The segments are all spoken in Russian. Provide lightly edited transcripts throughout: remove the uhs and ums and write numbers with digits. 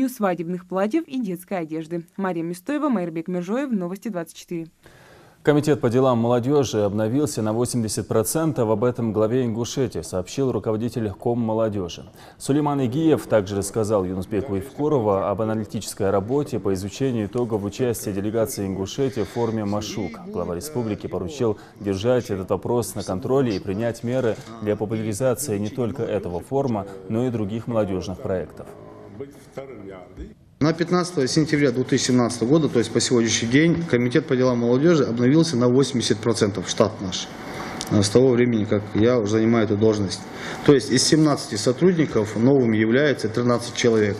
линию свадебных платьев и детской одежды. Мария Мистоева, Майрбек Миржоев, Новости 24. Комитет по делам молодежи обновился на 80%. Об этом главе Ингушетии сообщил руководитель Коммолодежи. Сулейман Игиев также рассказал Юнусбеку Ивкурова об аналитической работе по изучению итогов участия делегации Ингушетии в форуме «Машук». Глава республики поручил держать этот вопрос на контроле и принять меры для популяризации не только этого форума, но и других молодежных проектов. На 15 сентября 2017 года, то есть по сегодняшний день, Комитет по делам молодежи обновился на 80%, штат наш, с того времени, как я уже занимаю эту должность. То есть из 17 сотрудников новыми является 13 человек.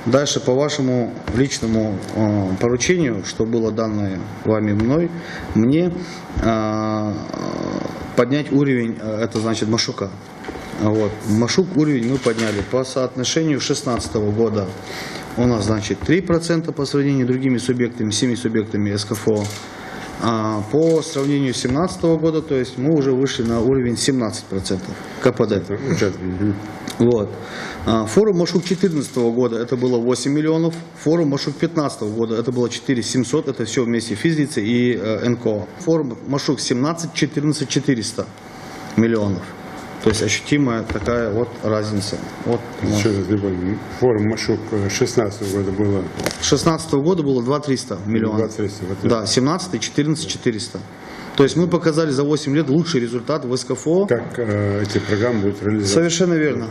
Дальше по вашему личному поручению, что было данное вами мной, мне поднять уровень, это значит Машука. Вот. Машук уровень мы подняли по соотношению 2016 года. У нас, значит, 3% по сравнению с другими субъектами, 7 субъектами СКФО. А по сравнению с 2017 года, то есть мы уже вышли на уровень 17% КПД. Вот. Форум Машук 2014 года это было 8 миллионов, форум Машук 2015 года это было 4 700, это все вместе физлицы и НКО. Форум Машук 2017 14 400 миллионов. То есть ощутимая такая вот разница. Вот, форум Машук 2016 года было? 2016 года было 2 300 миллионов. 2 300, да, 17 14 400. То есть мы показали за 8 лет лучший результат в СКФО. Как эти программы будут реализованы? Совершенно верно.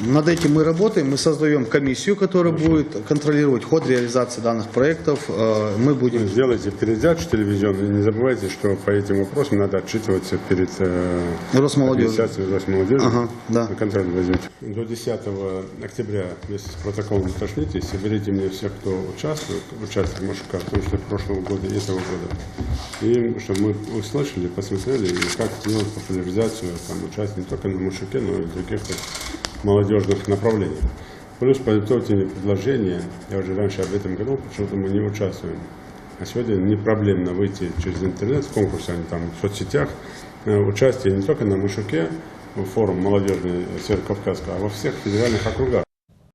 Над этим мы работаем, мы создаем комиссию, которая будет контролировать ход реализации данных проектов. Мы будем... Сделайте передачу телевизионную, не забывайте, что по этим вопросам надо отчитываться перед Росмолодежью. Ага, да. На контроль возьмите. До 10 октября вместе с протоколом уточните, соберите мне всех, кто участвует в участии Машука, в том числе прошлого года и этого года. И чтобы мы услышали, посмотрели, как сделать популяризацию участия не только на Машуке, но и в других молодежных направлениях. Плюс подготовьте предложения, я уже раньше об этом говорил, почему-то мы не участвуем. А сегодня не проблемно выйти через интернет, в конкурсе, в соцсетях, участие не только на Машуке, форум молодежный Северокавказского, а во всех федеральных округах.